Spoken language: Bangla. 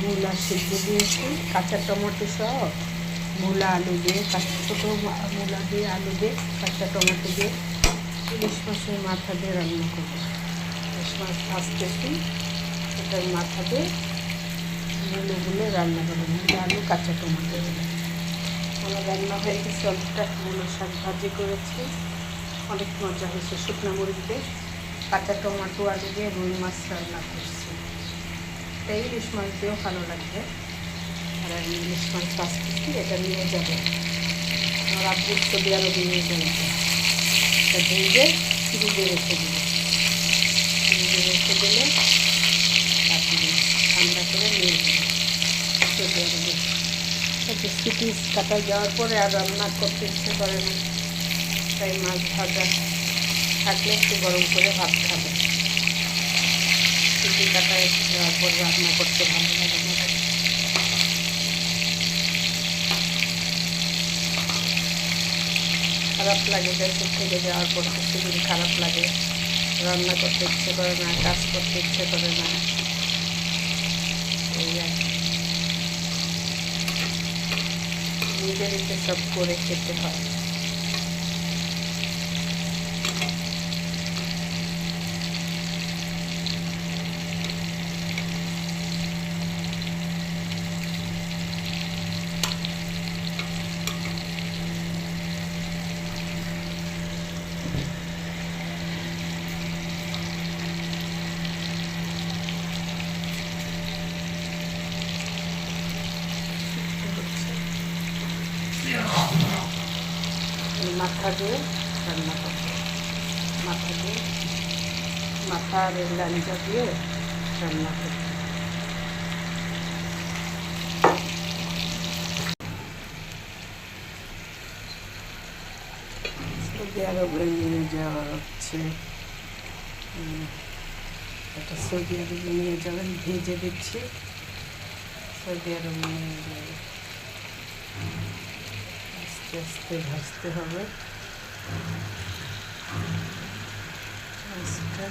মূলা সিদ্ধ দিয়েছি, কাঁচা টমেটো সহ মূলা আলু দিয়ে, ছোটো মূলা দিয়ে আলু দিয়ে কাঁচা টমেটো দিয়ে ইলিশ মাছের মাথা দিয়ে রান্না করবো। ইলিশ মাছ ভাজতেছি, এটার মাথা দিয়ে মূলোগুলো রান্না করবো, মূলা আলু কাঁচা টমেটো দিয়ে। আমার রান্না হয়ে গেছে, অনেকটা মূলো শাক ভাজি করেছি, অনেক মজা হয়েছে। শুকনো মরিচ দিয়ে কাঁচা টমেটো আলু দিয়ে রুই মাছ রান্না করছি। এটা ইলিশ মাছ দিয়েও ভালো লাগবে। আর আমি ইলিশ মাছ ভাজতেছি, এটা নিয়ে যাবো আমার আব্বুর সৌদি আরবে নিয়ে যাবে। এটা ভেজে ফ্রিজে রেখে দেবো, ফ্রিজে রেখে দিলে তারপরে ঠান্ডা করে নিয়ে যাবো সৌদি আরবে। একটু সিটি কাটায় যাওয়ার পরে আর রান্না করতে ইচ্ছে করে না, তাই মাছ ভাজা থাকলে একটু গরম করে ভাত খাবে। সিটি কাটায় যাওয়ার পর রান্না করতে ভালো লাগে না। খারাপ লাগে, দেশের থেকে যাওয়ার পর কিছুদিন খারাপ লাগে, রান্না করতে ইচ্ছে করে না, কাজ করতে ইচ্ছে করে না। এই আর নিজেদেরকে সব করে খেতে হয়। মাথা দিয়ে রান্না করবো, মাথা দিয়ে মাথার লাঞ্জা দিয়ে রান্না করবো। সৌদি আরবে নিয়ে যাওয়া হচ্ছে, এটা সৌদি আরবে নিয়ে যাবেন, ভেজে দিচ্ছি, সৌদি আরবে নিয়ে যাবে। আস্তে আস্তে ভাজতে হবে, আস্তে